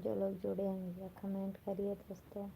जो लोग जुड़े हैं जरा कमेंट करिए दोस्तों।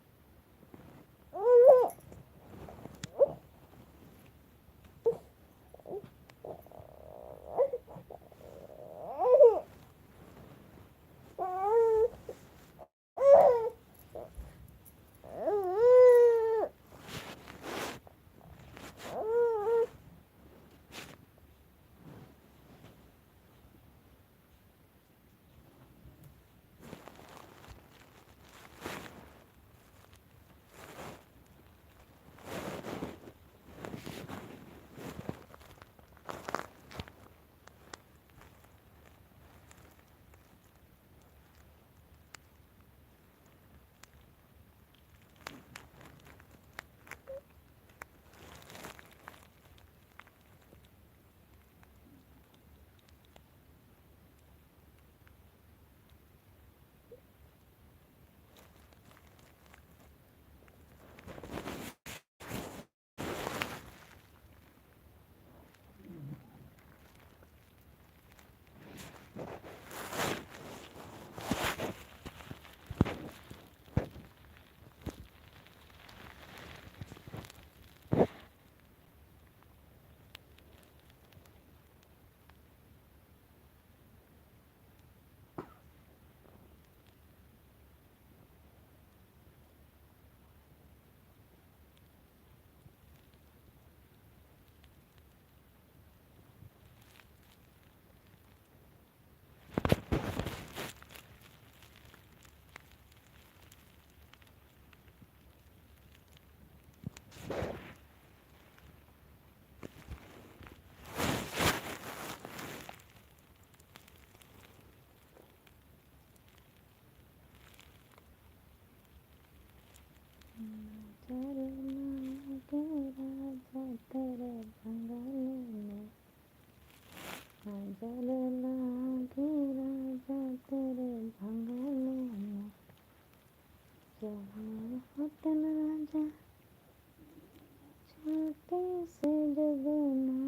छोटे से जगना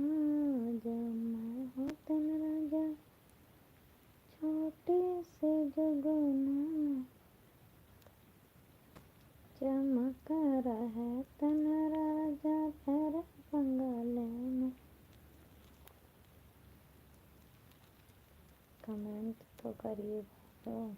जब मैं होता न राजा, छोटे से जगना चमक रहे तन राजा तेरे बंगले में। कमेंट तो करिए भाइयों।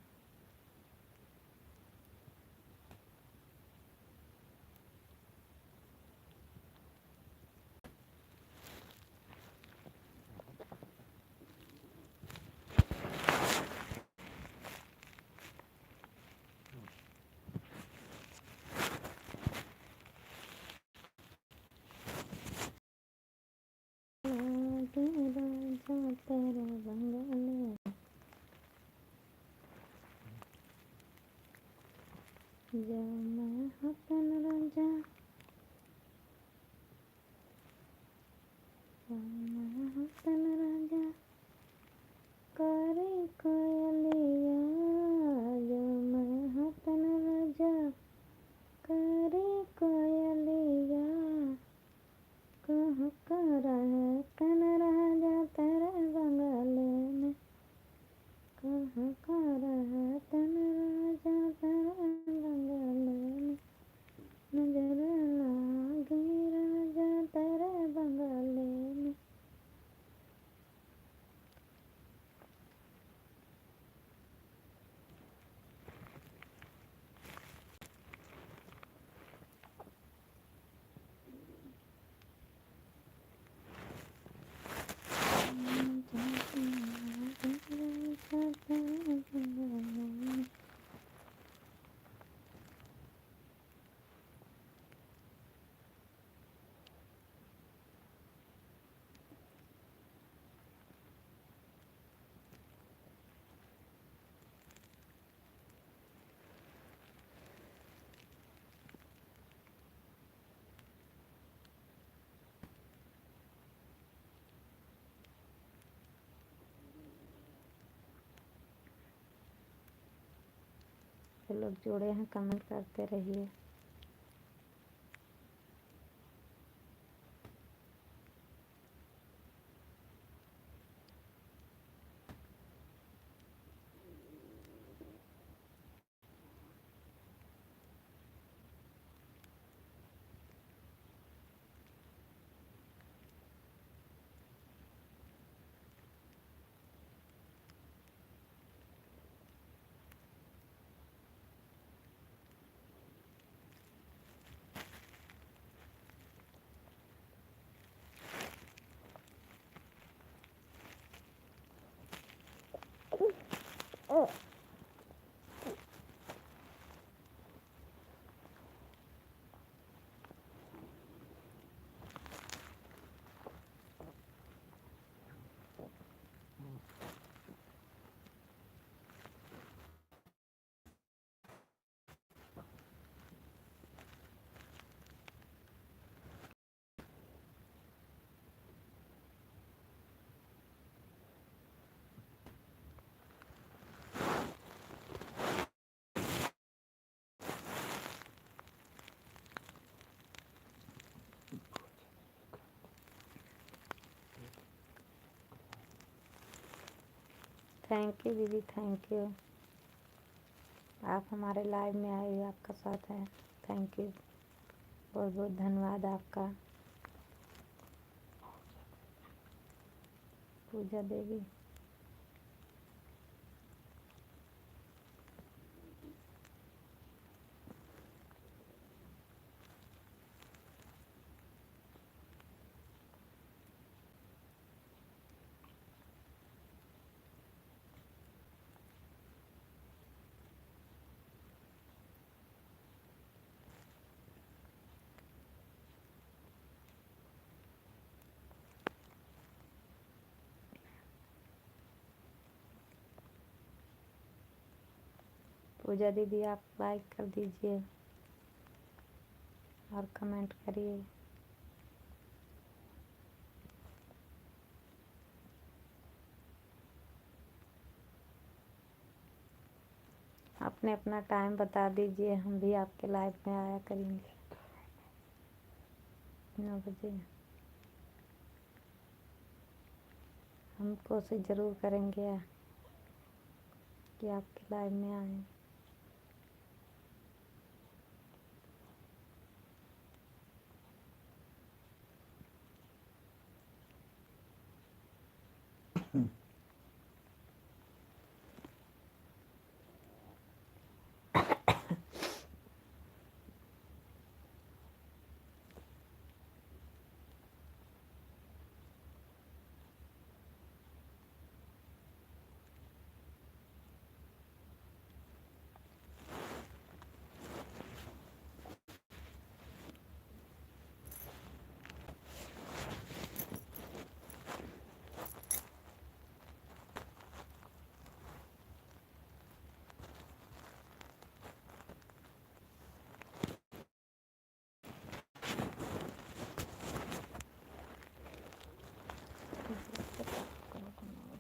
राजा तेरे बंगले में जब मैं होता न राजा, जब मैं होता न राजा करे कोयलिया, जब मैं होता न राजा करे कोयलिया कह कर है तन राजा तेरे बंगले में, कह कर है तन राजा तेरे बंगले में, नजर लागे राजा तेरे बंगले में। जो लोग जुड़े हैं कमेंट करते रहिए। थैंक यू दीदी, थैंक यू। आप हमारे लाइव में आए, आपका साथ है, थैंक यू, बहुत बहुत धन्यवाद आपका। पूजा देवी, पूजा दीदी आप लाइक कर दीजिए और कमेंट करिए। अपने अपना टाइम बता दीजिए, हम भी आपके लाइव में आया करेंगे 9 बजे। हम कोशिश ज़रूर करेंगे कि आपके लाइव में आए।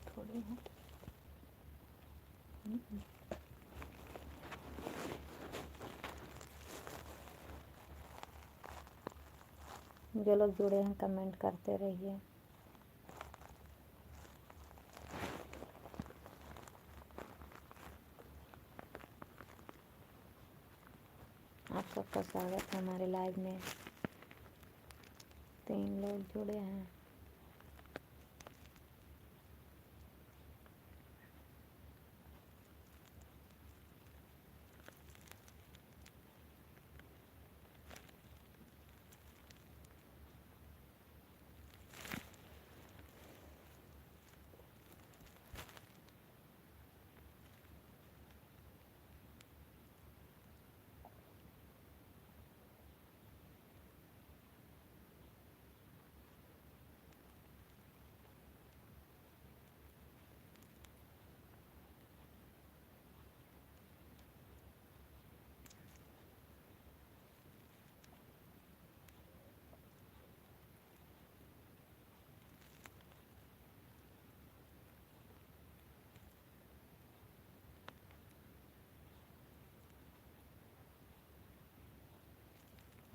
थोड़ी है जो लोग जुड़े हैं कमेंट करते रहिए। आप सबका स्वागत है हमारे लाइव में। 3 लोग जुड़े हैं।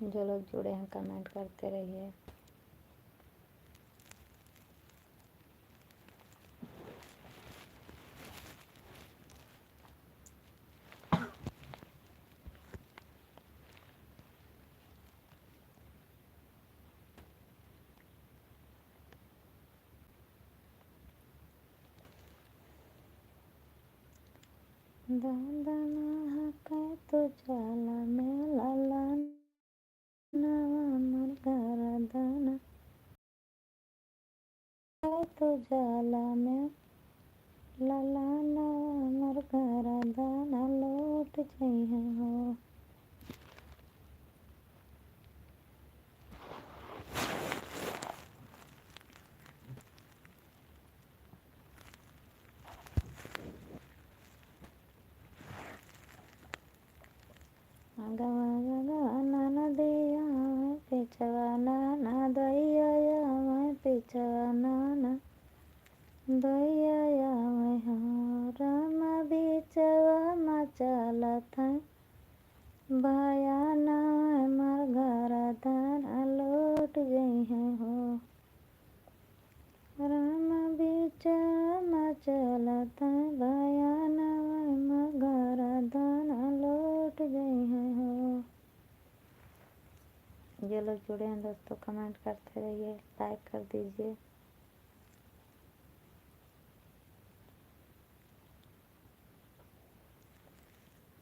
जो लोग जुड़े हैं कमेंट करते रहिए। दाना के तो जाला में लाला नवा मर घर दाना के तो जाला में लाला नवा मर घर दाना लौट जइहे हो। गवा गवा नाना दिया मैं पिछवा नाना दैया मैं पिछवा नाना दैया मैं राम बिचवा मचलत है भाया ना मर घर दाना लौट गई है हो। राम बिचवा मचलत है जो लोग जुड़े हैं दोस्तों कमेंट करते रहिए, लाइक कर दीजिए।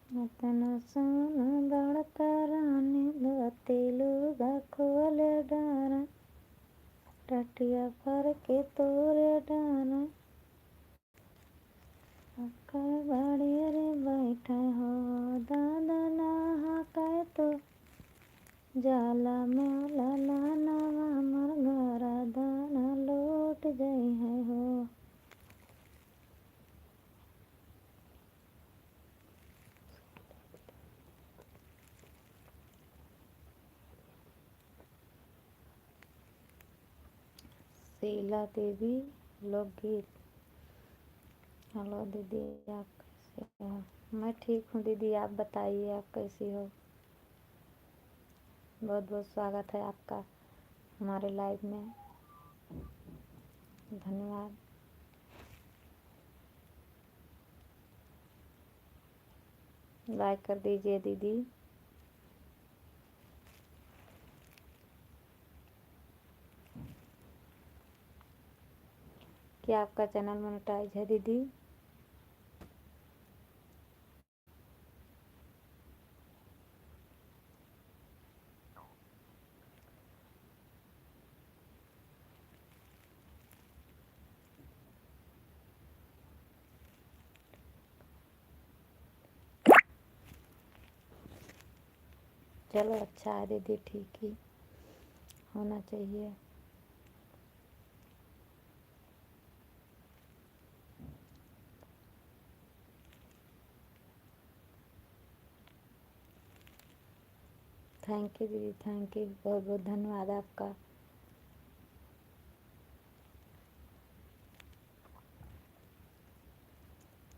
इतना सोना बड़का रानी लूगा खोले डारा, टटिया पर के तोरे डारा, बड़ी रे बैठे हो दादा नहा के तो जाला माला लानवा मर घरा दाना लौट जाई है हो। शीला देवी लोकगीत। हेलो दीदी, आप कैसे हो? मैं ठीक हूँ दीदी, आप बताइए आप कैसी हो? बहुत बहुत स्वागत है आपका हमारे लाइव में, धन्यवाद। लाइक कर दीजिए दीदी। क्या आपका चैनल मोनेटाइज है दीदी? चलो अच्छा है दीदी, ठीक ही होना चाहिए। थैंक यू दीदी, थैंक यू, बहुत बहुत धन्यवाद आपका।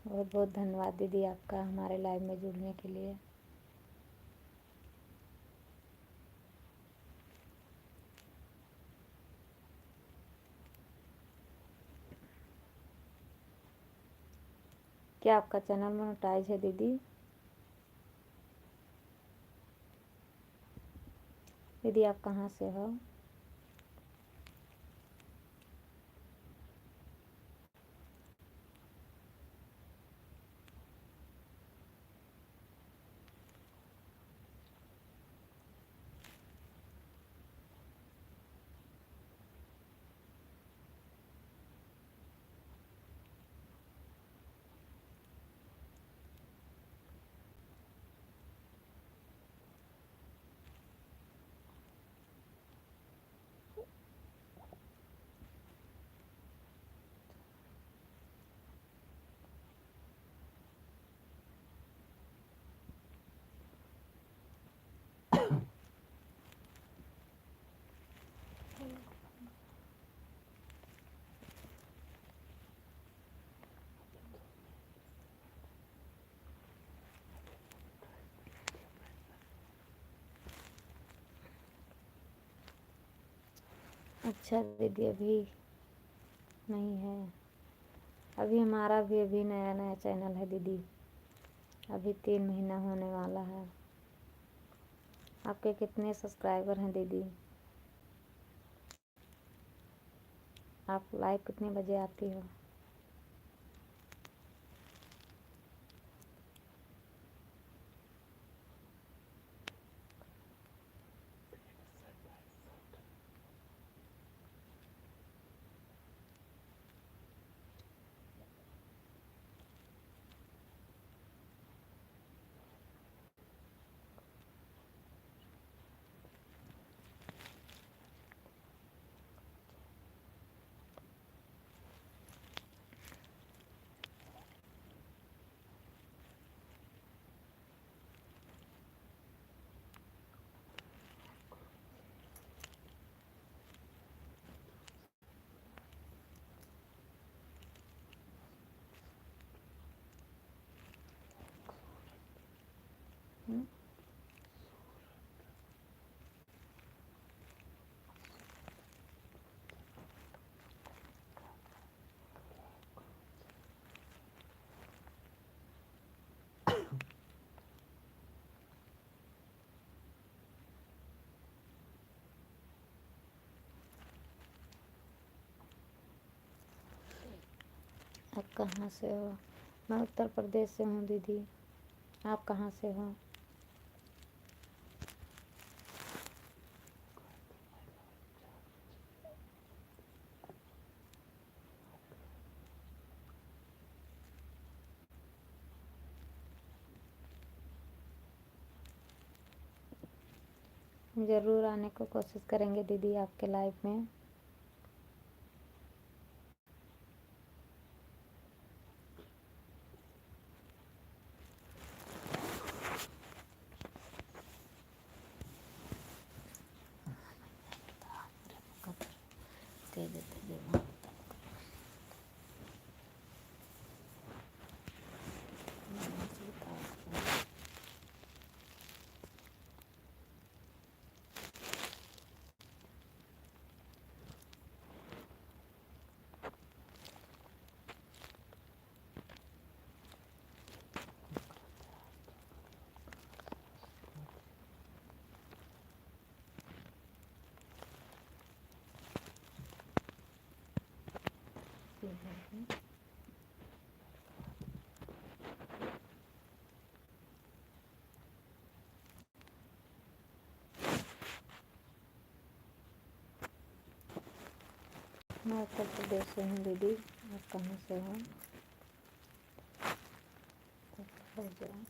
बहुत बहुत धन्यवाद दीदी आपका हमारे लाइव में जुड़ने के लिए। क्या आपका चैनल मोनेटाइज है दीदी? दीदी आप कहाँ से हो? अच्छा दीदी, अभी नहीं है, अभी हमारा भी अभी नया नया चैनल है दीदी, अभी 3 महीना होने वाला है। आपके कितने सब्सक्राइबर हैं दीदी? आप लाइव कितने बजे आती हो? आप कहाँ से हो? मैं उत्तर प्रदेश से हूँ दीदी। आप कहाँ से हो? ज़रूर आने को कोशिश करेंगे दीदी आपके लाइव में। मैं उत्तर प्रदेश से हूँ दीदी। आप कहाँ से हो? हो जाए।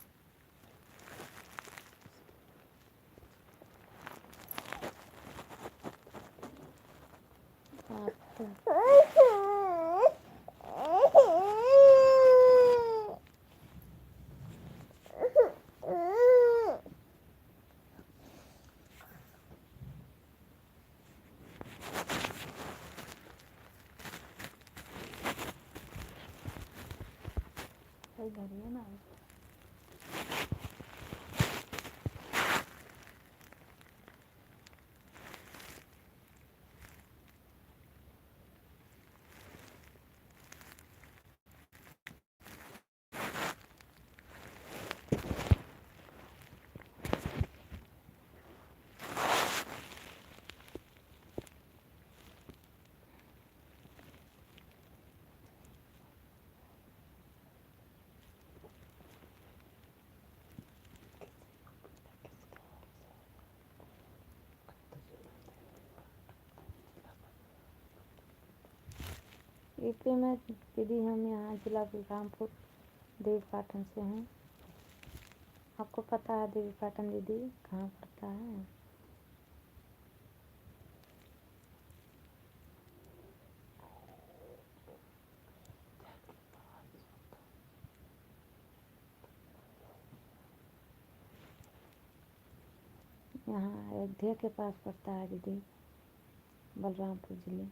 घर है ना। यूपी में दीदी हम यहाँ जिला बलरामपुर देवी पाटन से हैं। आपको पता है देवी पाटन दीदी कहाँ पड़ता है? यहाँ अयोध्या के पास पड़ता है दीदी, बलरामपुर जिले।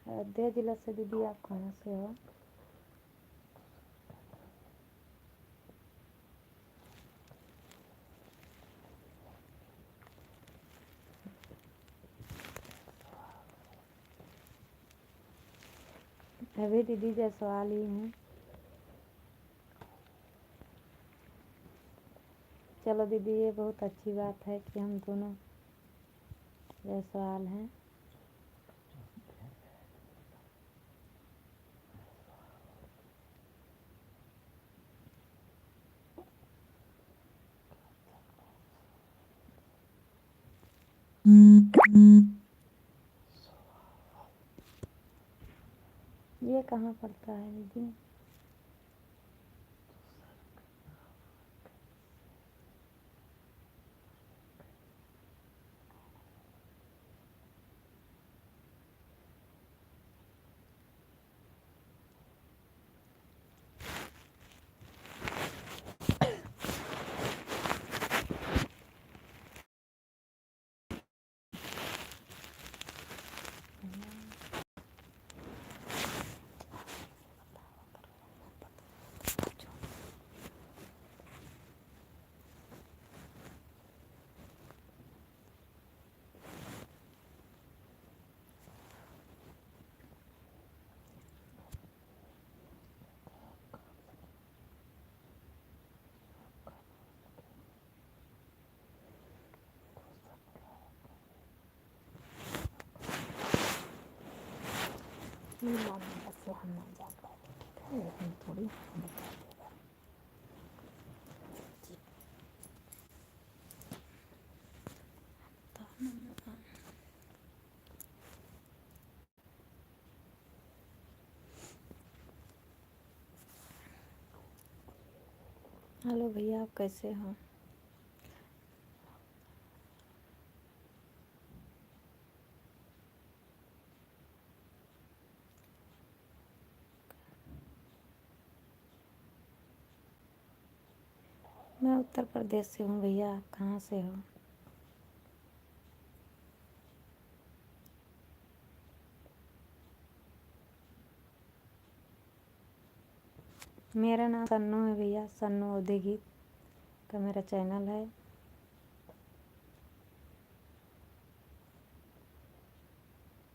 अयोध्या जिला से दीदी आप कहाँ से हो? अभी दीदी जयसवाल ही हूँ। चलो दीदी ये बहुत अच्छी बात है कि हम दोनों जयसवाल हैं। ये कहाँ पड़ता है दीदी? लीला वीला से हम नहीं जा पाएंगे, लेकिन थोड़ी दिखाई देगा। हेलो भैया, आप कैसे हो? मैं उत्तर प्रदेश से हूँ भैया, आप कहाँ से हो? मेरा नाम सन्नू है भैया, सन्नू औद्योगिक का मेरा चैनल है।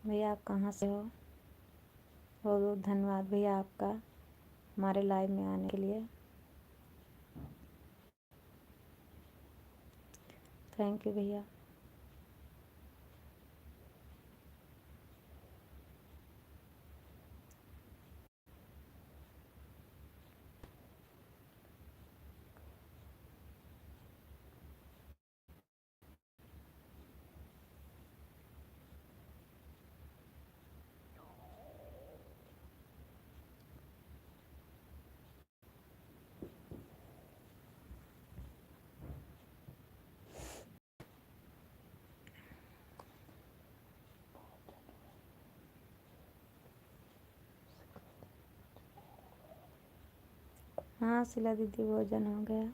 भैया आप कहाँ से हो? बहुत बहुत धन्यवाद भैया आपका हमारे लाइव में आने के लिए। थैंक यू भैया। हाँ शिला दीदी, भोजन हो गया।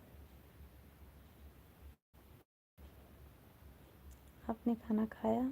आपने खाना खाया?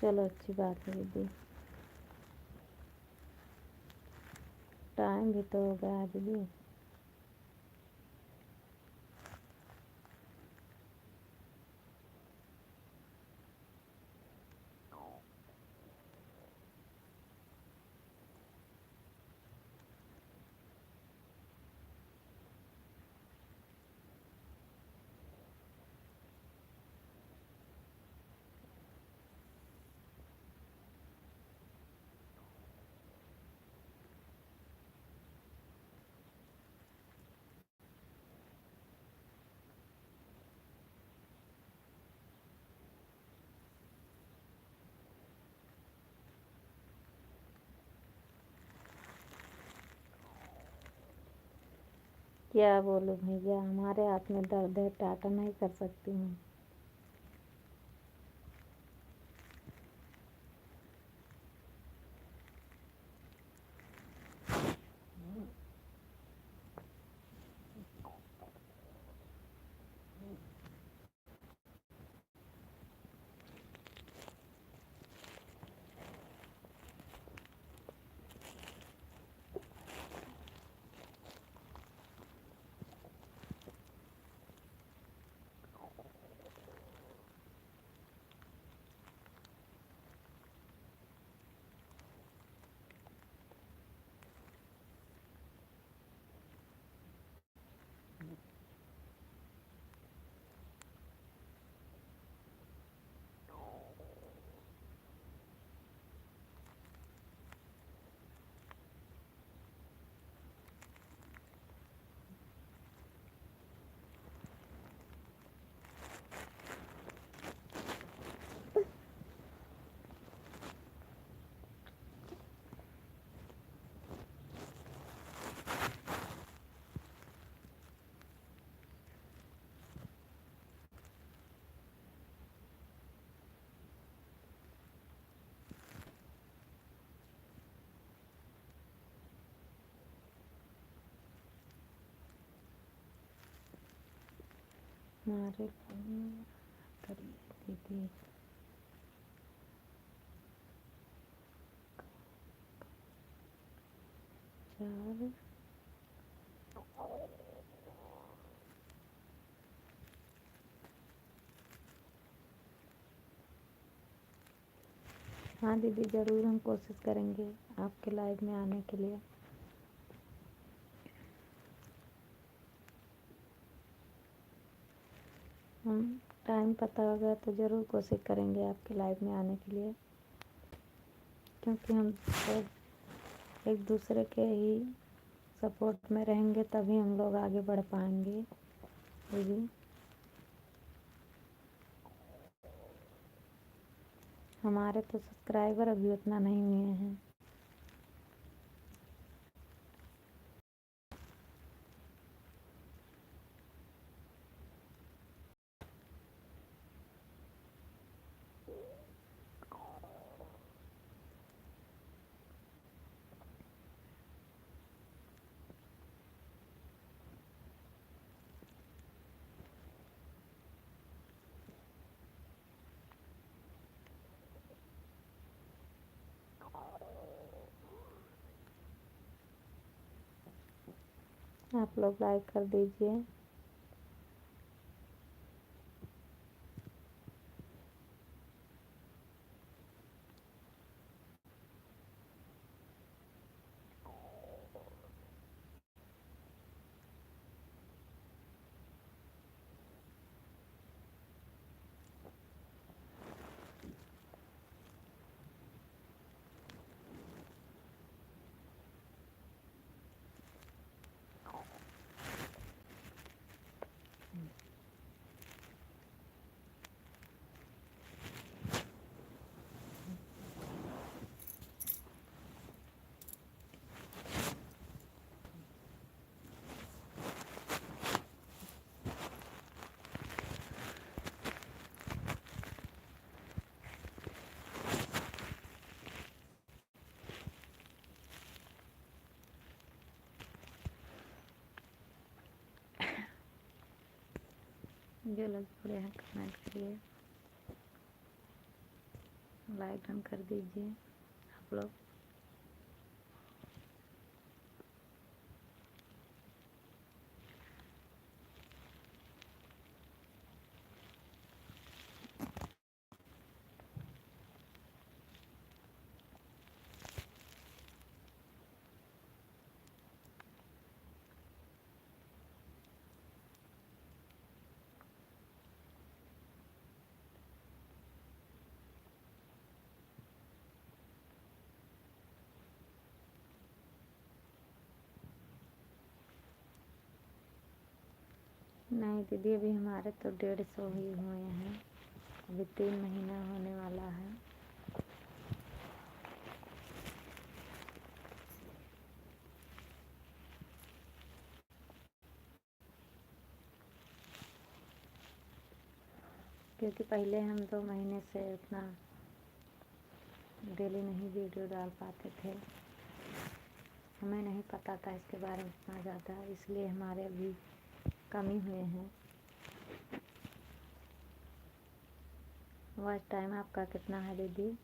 चलो अच्छी बात है दीदी। टाइम भी तो हो गया दीदी। क्या बोलूं भैया, हमारे हाथ में दर्द है, टाटा नहीं कर सकती हूँ। हमारे करिए दीदी। चार हाँ दीदी, ज़रूर हम कोशिश करेंगे आपके लाइव में आने के लिए। हम टाइम पता होगा तो ज़रूर कोशिश करेंगे आपके लाइव में आने के लिए, क्योंकि हम सब एक दूसरे के ही सपोर्ट में रहेंगे तभी हम लोग आगे बढ़ पाएंगे दीदी। हमारे तो सब्सक्राइबर अभी उतना नहीं हुए हैं। आप लोग लाइक कर दीजिए। जो लोग जुड़े हैं कमेंट करिए, लाइक डन कर दीजिए आप लोग। नहीं दीदी, अभी हमारे तो 150 ही हुए हैं, अभी 3 महीना होने वाला है। क्योंकि पहले हम 2 महीने से उतना डेली नहीं वीडियो डाल पाते थे, हमें नहीं पता था इसके बारे में इतना ज़्यादा, इसलिए हमारे अभी कम ही हुए हैं। वॉच टाइम आपका कितना है दीदी?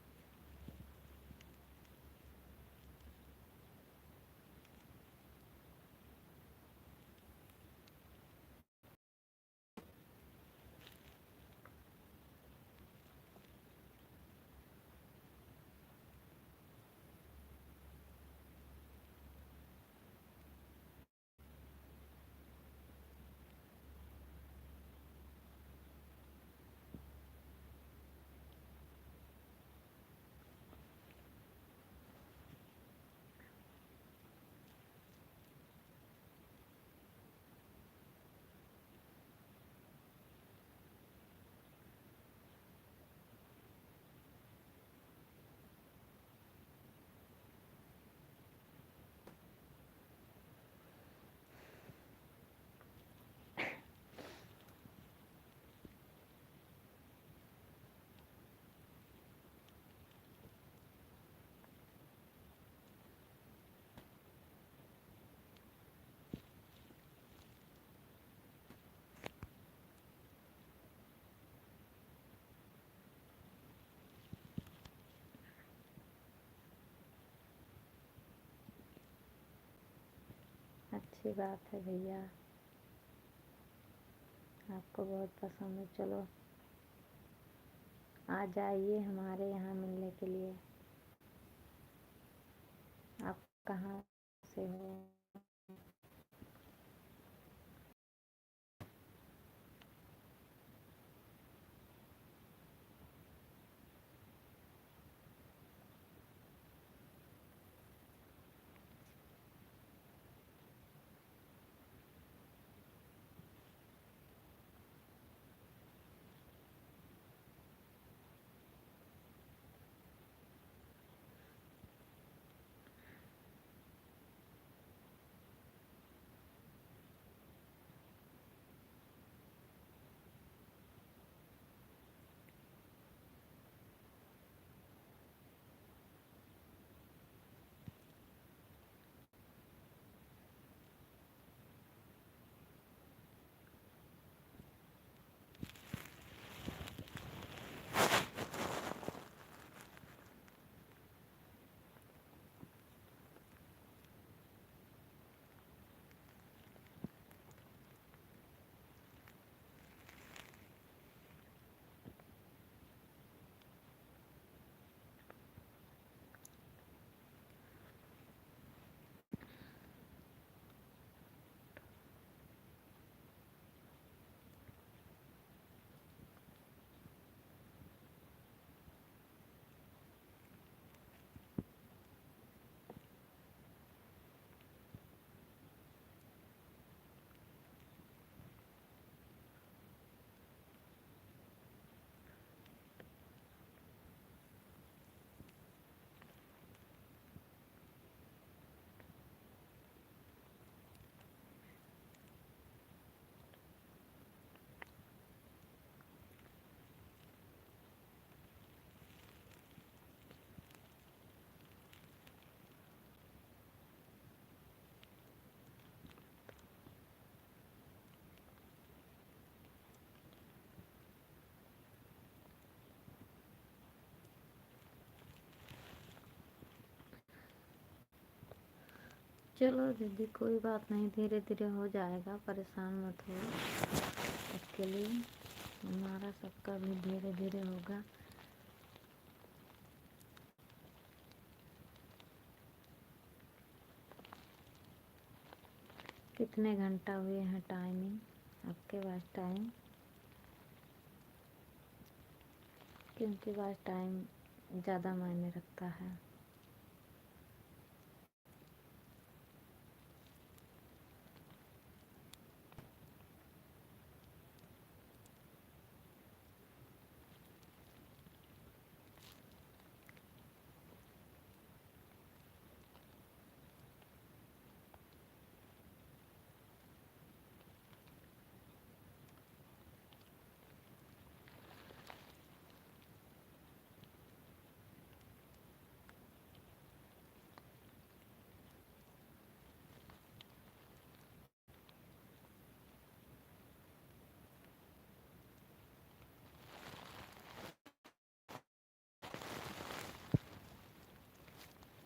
अच्छी बात है भैया, आपको बहुत पसंद है। चलो आ जाइए हमारे यहाँ मिलने के लिए। आप कहाँ से हो? चलो दीदी कोई बात नहीं, धीरे धीरे हो जाएगा, परेशान मत हो। इसके लिए हमारा सबका भी धीरे धीरे होगा। कितने घंटा हुए हैं टाइमिंग आपके पास टाइम? क्योंकि पास टाइम ज़्यादा मायने रखता है।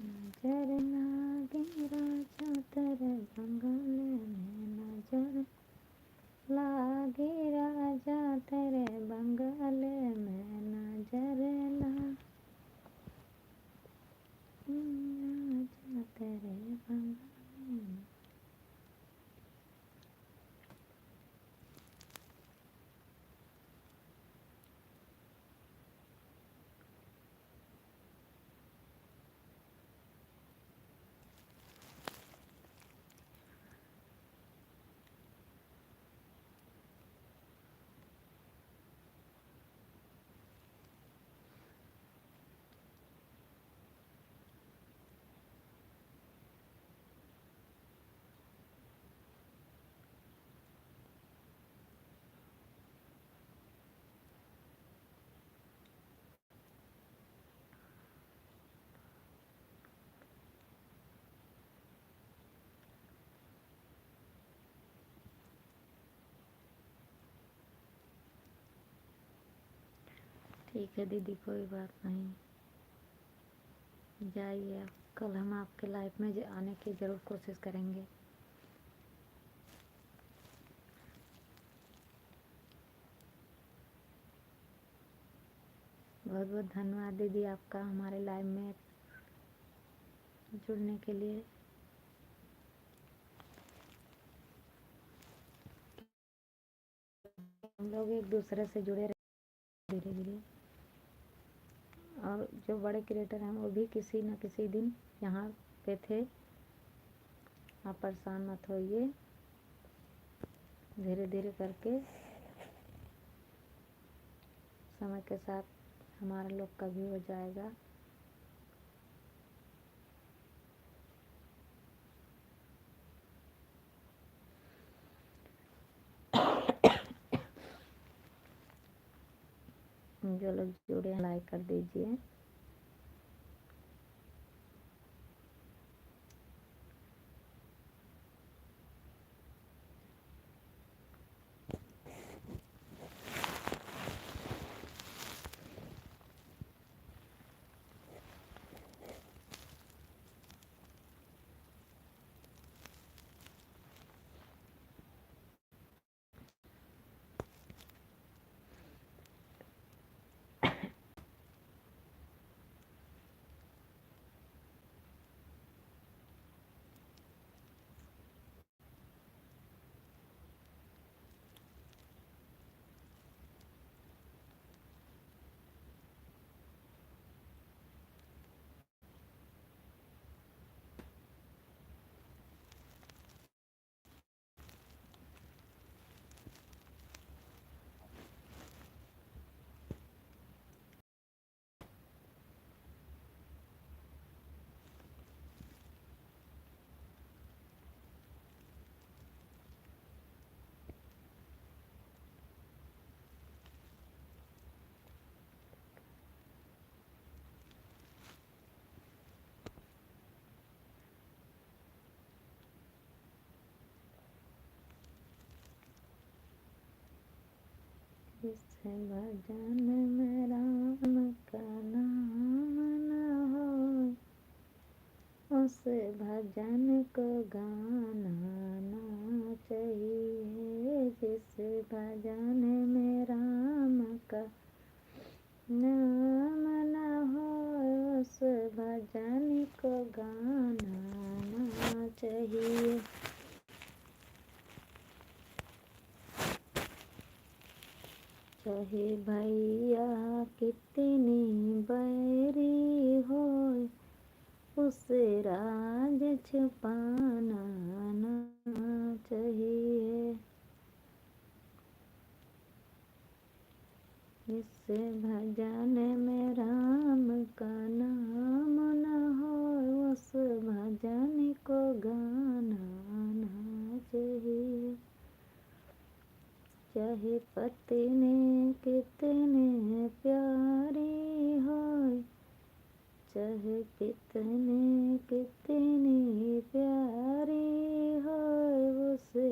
नजर लागे राजा तेरे बंगले में, नजर लागे राजा तेरे बंगले में, नजर लागे राजा तेरे बंगले में। ठीक है दीदी कोई बात नहीं, जाइए आप। कल हम आपके लाइफ में आने की ज़रूर कोशिश करेंगे। बहुत बहुत धन्यवाद दीदी आपका हमारे लाइव में जुड़ने के लिए। हम लोग एक दूसरे से जुड़े रहे धीरे धीरे, और जो बड़े क्रिएटर हैं वो भी किसी न किसी दिन यहाँ पे थे। आप परेशान मत होइए, धीरे धीरे करके समय के साथ हमारा लोग का भी हो जाएगा। जो लोग जुड़े हैं लाइक कर दीजिए। इस भजन में राम का नाम न हो, उस भजन को गाना ना चाहिए। जिस भजन में राम का नाम न हो, उस भजन को गाना ना चाहिए। चाहे भैया कितनी बैरी हो, उसे राज छुपाना ना चाहिए। इस भजन में राम का नाम न हो, उस भजन को गाना ना चाहिए। चाहे पत्नी कितने प्यारी हो, चाहे कितनी प्यारी हो, उसे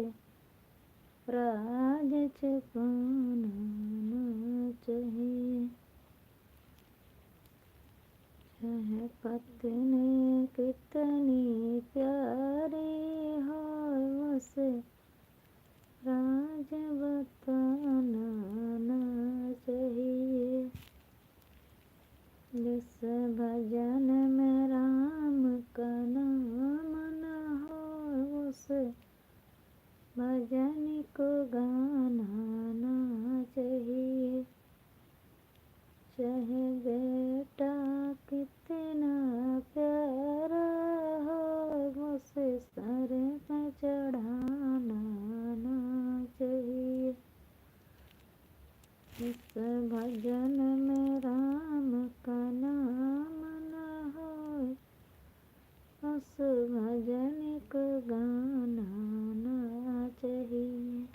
राज छुपाना ना चाहिए। चाहे पत्नी कितनी प्यारी हो, उसे राज बताना ना चाहिए। जिस भजन में राम का नाम न हो, उस भजन को गाना ना चाहिए। चाहे बेटा कितना प्यारा हो, उसे सर पे चढ़ाना ना चाहिए। इस भजन में राम का नाम न हो, उस भजन को गाना ना चाहिए।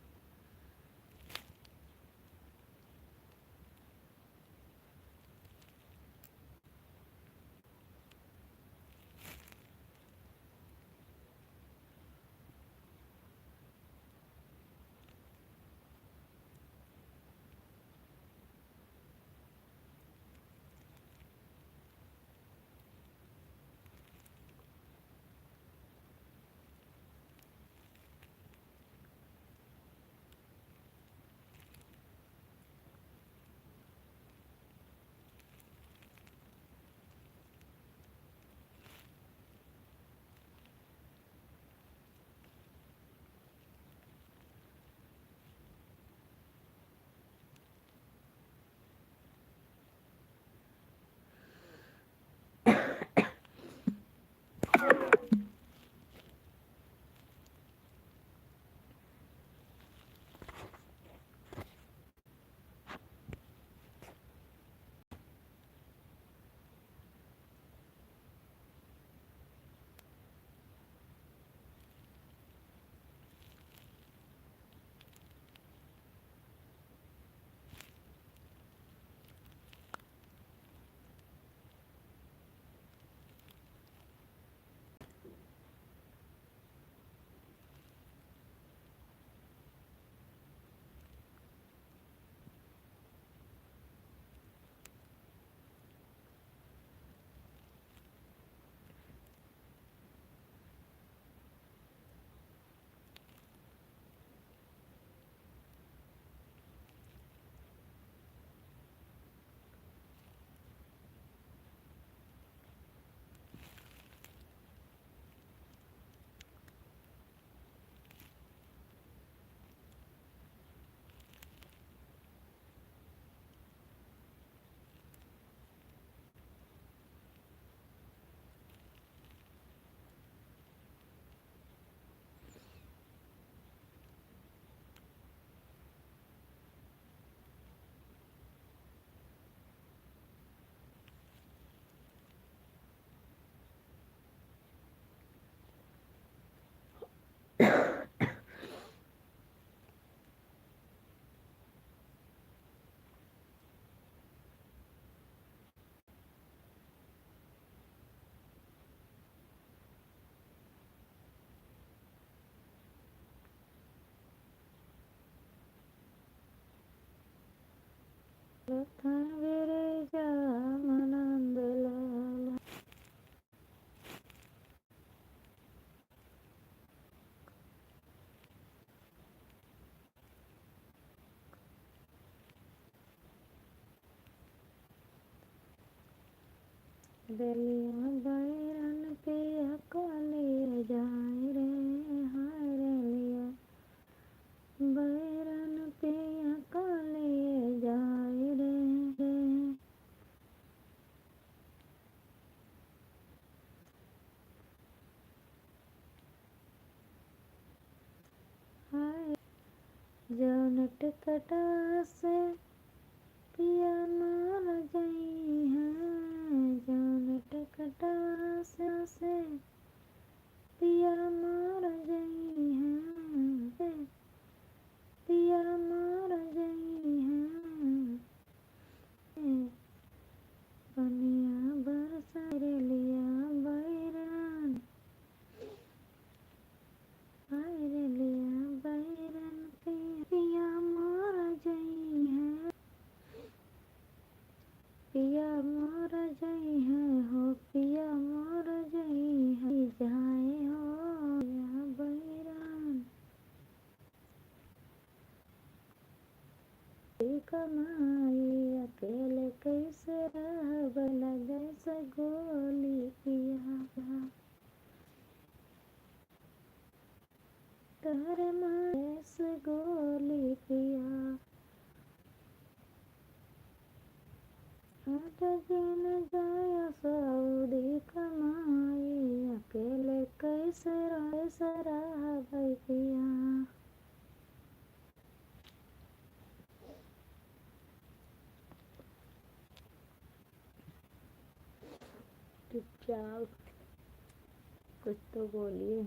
मेरे जामनंद लाला रेलिया बैरन पे अकाले जाए रे, हाय रेलिया बैरन पे अकाले जाए रे, हाय जौन टिकटा से पिया मार गई है, जौन टिकटा से पिया मार गई है, पिया मार गई है, बनिया बरसा रेलिया बैरन, हाय रेलिया बैरन पे पिया मार गई है, पिया मार गई है, हो पिया मार गई है, जाए हो या बैरन कमाई अकेले कैसे रह लगे से गोली पिया तहरे मारे से गोली पिया दिन जाया सऊदी कमाई अकेले कैसे रह पिया चुपचाप कुछ तो बोलिए।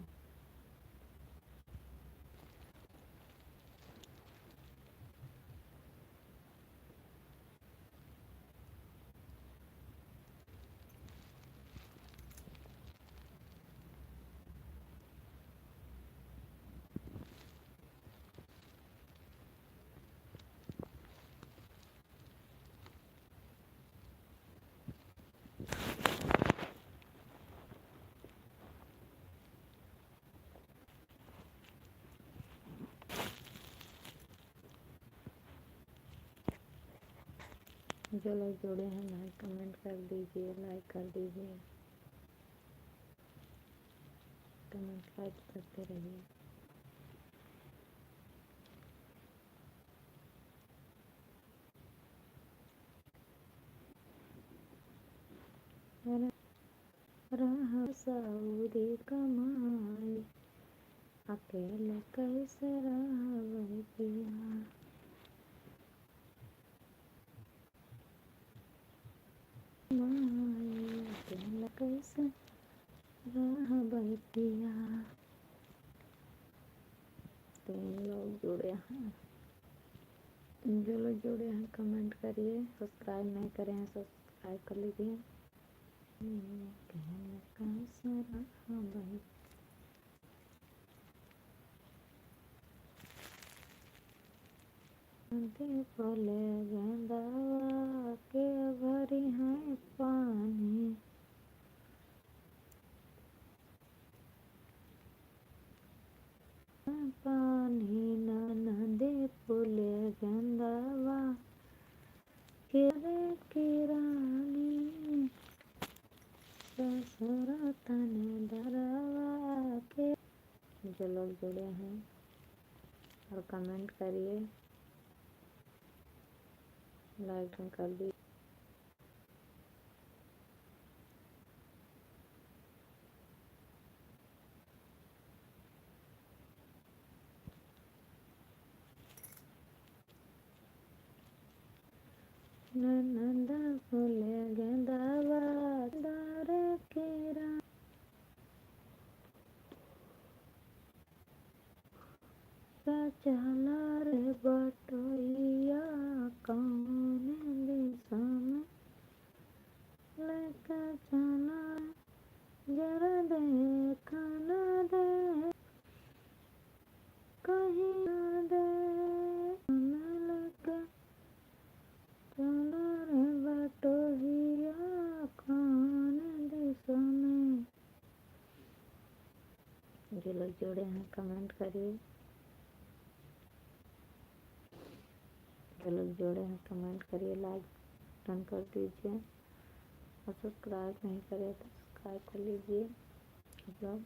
जो लोग जुड़े हैं लाइक कमेंट कर दीजिए, लाइक कर दीजिए, कमेंट लाइक करते रहिए। राह सऊदी कमाई, अकेले कैसे रहबै पिया। माई अकेले कैसे रहबै पिया। 3 लोग जुड़े हैं, जो लोग जुड़े हैं कमेंट करिए। सब्सक्राइब नहीं करे हैं सब्सक्राइब कर लीजिए। अकेले कैसे रहबै बोले गेंदावा के भरी है पानी, पानी नदी फूले गेंदावा के की रानी, ससुर तने दरवा के। जो लोग जुड़े हैं और कमेंट करिए, लाइक कर दी। नंद फूले गेंदावा दारे केरा, चला रे बटोइया कौन दिशा में लेके चला, जरा देखना दे कहीं ना दे, लेके चला रे बटोइया कौन दिशा में। जो लोग जुड़े हैं कमेंट करिए, जो लोग जुड़े हैं कमेंट करिए, लाइक डन कर दीजिए और सब्सक्राइब नहीं करे तो सब्सक्राइब कर लीजिए। मतलब